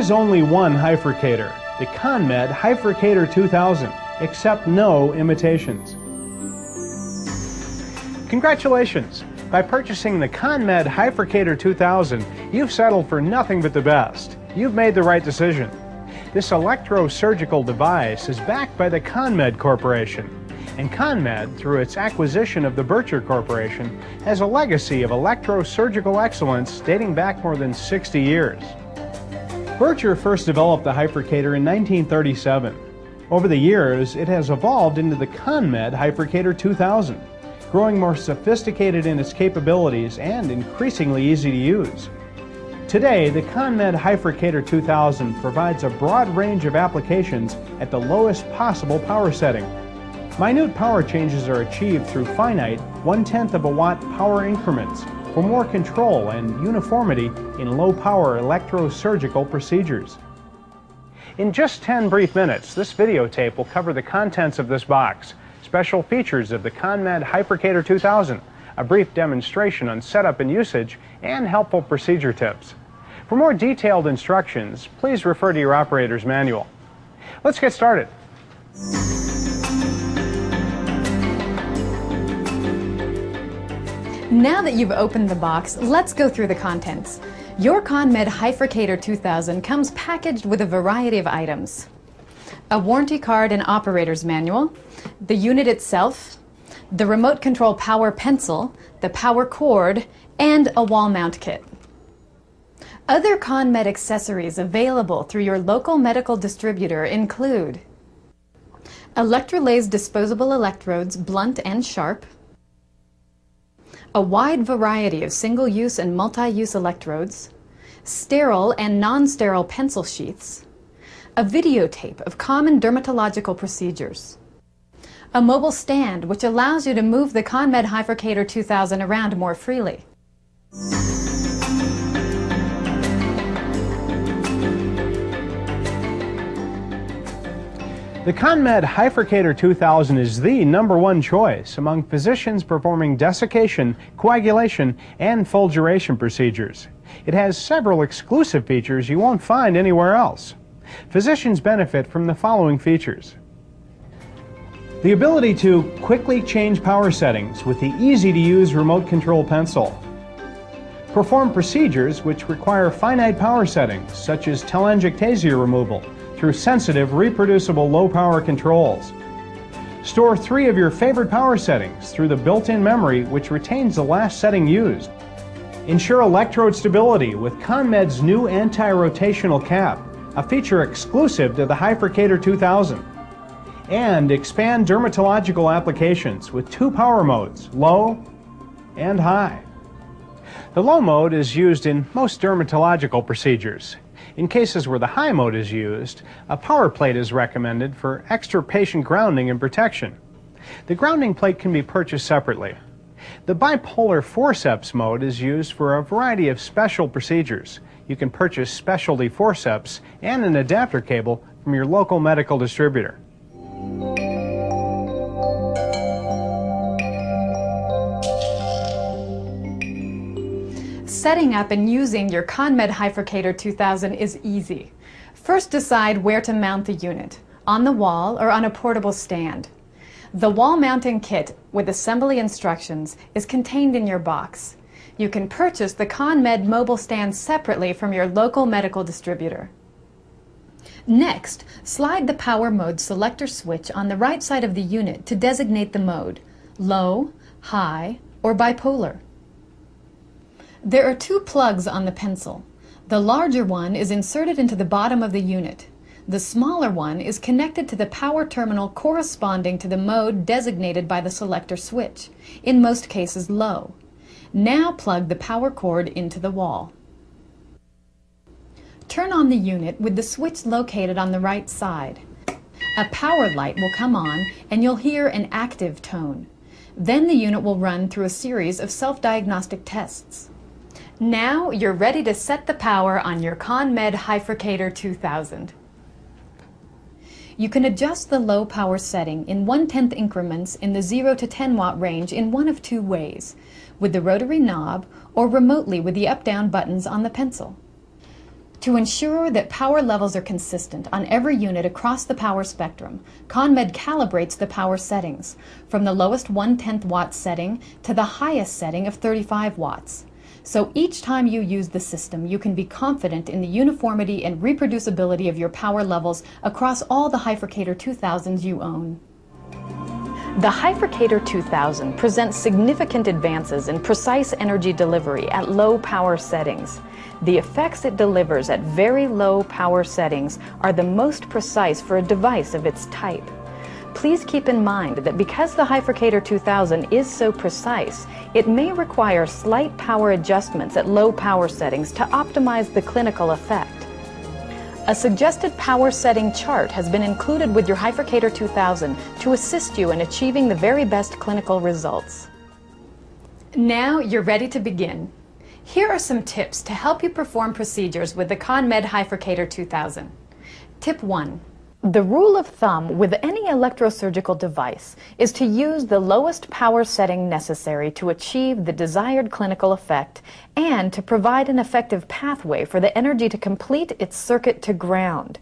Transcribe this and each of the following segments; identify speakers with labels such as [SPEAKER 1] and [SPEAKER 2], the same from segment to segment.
[SPEAKER 1] is only one Hyfrecator, the ConMed Hyfrecator 2000. Accept no imitations. Congratulations! By purchasing the ConMed Hyfrecator 2000, you've settled for nothing but the best. You've made the right decision. This electrosurgical device is backed by the ConMed Corporation. And ConMed, through its acquisition of the Bircher Corporation, has a legacy of electrosurgical excellence dating back more than 60 years. Bircher first developed the Hyfrecator in 1937. Over the years, it has evolved into the ConMed Hyfrecator 2000, growing more sophisticated in its capabilities and increasingly easy to use. Today, the ConMed Hyfrecator 2000 provides a broad range of applications at the lowest possible power setting. Minute power changes are achieved through finite 1/10 of a watt power increments for more control and uniformity in low-power electrosurgical procedures. In just 10 brief minutes, this videotape will cover the contents of this box, special features of the ConMed Hyfrecator 2000, a brief demonstration on setup and usage, and helpful procedure tips. For more detailed instructions, please refer to your operator's manual. Let's get started.
[SPEAKER 2] Now that you've opened the box, let's go through the contents. Your ConMed Hyfrecator 2000 comes packaged with a variety of items: a warranty card and operator's manual, the unit itself, the remote control power pencil, the power cord, and a wall mount kit. Other ConMed accessories available through your local medical distributor include Sterilize disposable electrodes, blunt and sharp, a wide variety of single-use and multi-use electrodes, sterile and non-sterile pencil sheaths, a videotape of common dermatological procedures, a mobile stand which allows you to move the ConMed Hyfrecator 2000 around more freely,
[SPEAKER 1] The ConMed Hyfrecator 2000 is the #1 choice among physicians performing desiccation, coagulation, and fulguration procedures. It has several exclusive features you won't find anywhere else. Physicians benefit from the following features: the ability to quickly change power settings with the easy-to-use remote control pencil, perform procedures which require finite power settings, such as telangiectasia removal, through sensitive, reproducible low-power controls. Store 3 of your favorite power settings through the built-in memory which retains the last setting used. Ensure electrode stability with ConMed's new anti-rotational cap, a feature exclusive to the Hyfrecator 2000. And expand dermatological applications with 2 power modes, low and high. The low mode is used in most dermatological procedures. In cases where the high mode is used, a power plate is recommended for extra patient grounding and protection. The grounding plate can be purchased separately. The bipolar forceps mode is used for a variety of special procedures. You can purchase specialty forceps and an adapter cable from your local medical distributor.
[SPEAKER 2] Setting up and using your ConMed Hyfrecator 2000 is easy. First, decide where to mount the unit, on the wall or on a portable stand. The wall mounting kit with assembly instructions is contained in your box. You can purchase the ConMed mobile stand separately from your local medical distributor. Next, slide the power mode selector switch on the right side of the unit to designate the mode: low, high, or bipolar. There are 2 plugs on the pencil. The larger one is inserted into the bottom of the unit. The smaller one is connected to the power terminal corresponding to the mode designated by the selector switch, in most cases low. Now plug the power cord into the wall. Turn on the unit with the switch located on the right side. A power light will come on and you'll hear an active tone. Then the unit will run through a series of self-diagnostic tests. Now you're ready to set the power on your ConMed Hyfrecator 2000. You can adjust the low power setting in 1/10 increments in the 0 to 10 watt range in one of 2 ways, with the rotary knob or remotely with the up-down buttons on the pencil. To ensure that power levels are consistent on every unit across the power spectrum, ConMed calibrates the power settings, from the lowest 1/10 watt setting to the highest setting of 35 watts. So each time you use the system, you can be confident in the uniformity and reproducibility of your power levels across all the Hyfrecator 2000s you own. The Hyfrecator 2000 presents significant advances in precise energy delivery at low power settings. The effects it delivers at very low power settings are the most precise for a device of its type. Please keep in mind that because the Hyfrecator 2000 is so precise, it may require slight power adjustments at low power settings to optimize the clinical effect. A suggested power setting chart has been included with your Hyfrecator 2000 to assist you in achieving the very best clinical results. Now you're ready to begin. Here are some tips to help you perform procedures with the ConMed Hyfrecator 2000. Tip 1. The rule of thumb with any electrosurgical device is to use the lowest power setting necessary to achieve the desired clinical effect and to provide an effective pathway for the energy to complete its circuit to ground.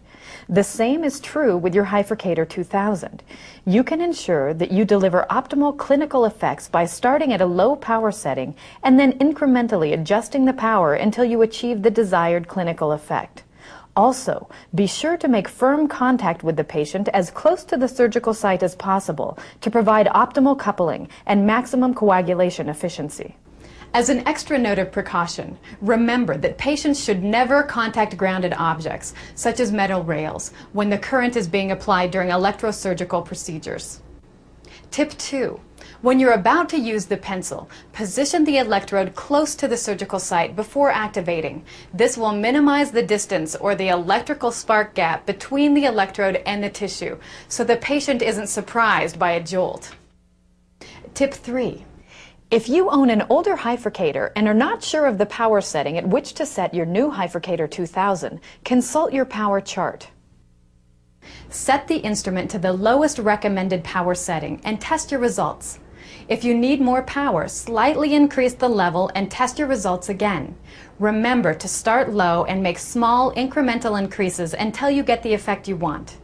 [SPEAKER 2] The same is true with your Hyfrecator 2000. You can ensure that you deliver optimal clinical effects by starting at a low power setting and then incrementally adjusting the power until you achieve the desired clinical effect. Also, be sure to make firm contact with the patient as close to the surgical site as possible to provide optimal coupling and maximum coagulation efficiency. As an extra note of precaution, remember that patients should never contact grounded objects, such as metal rails, when the current is being applied during electrosurgical procedures. Tip 2. When you're about to use the pencil, position the electrode close to the surgical site before activating. This will minimize the distance or the electrical spark gap between the electrode and the tissue, so the patient isn't surprised by a jolt. Tip 3. If you own an older Hyfrecator and are not sure of the power setting at which to set your new Hyfrecator 2000, consult your power chart. Set the instrument to the lowest recommended power setting and test your results. If you need more power, slightly increase the level and test your results again. Remember to start low and make small incremental increases until you get the effect you want.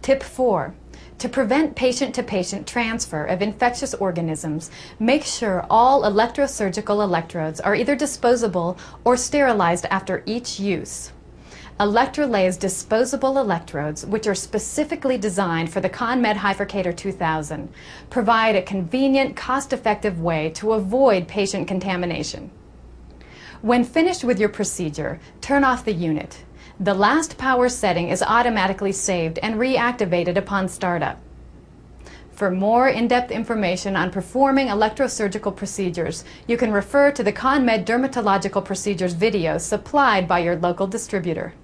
[SPEAKER 2] Tip 4. To prevent patient-to-patient transfer of infectious organisms, make sure all electrosurgical electrodes are either disposable or sterilized after each use. Electrolyze disposable electrodes, which are specifically designed for the ConMed Hyfrecator 2000, provide a convenient, cost-effective way to avoid patient contamination. When finished with your procedure, turn off the unit. The last power setting is automatically saved and reactivated upon startup. For more in-depth information on performing electrosurgical procedures, you can refer to the ConMed dermatological procedures videos supplied by your local distributor.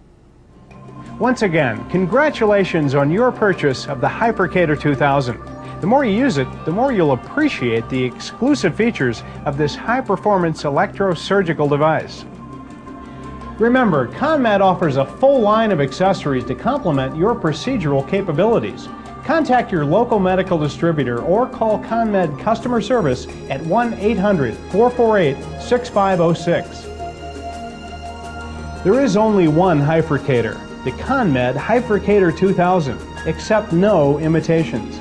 [SPEAKER 1] Once again, congratulations on your purchase of the Hyfrecator 2000. The more you use it, the more you'll appreciate the exclusive features of this high-performance electrosurgical device. Remember, ConMed offers a full line of accessories to complement your procedural capabilities. Contact your local medical distributor or call ConMed customer service at 1-800-448-6506. There is only one Hyfrecator, the ConMed Hyfrecator 2000. Accept no imitations.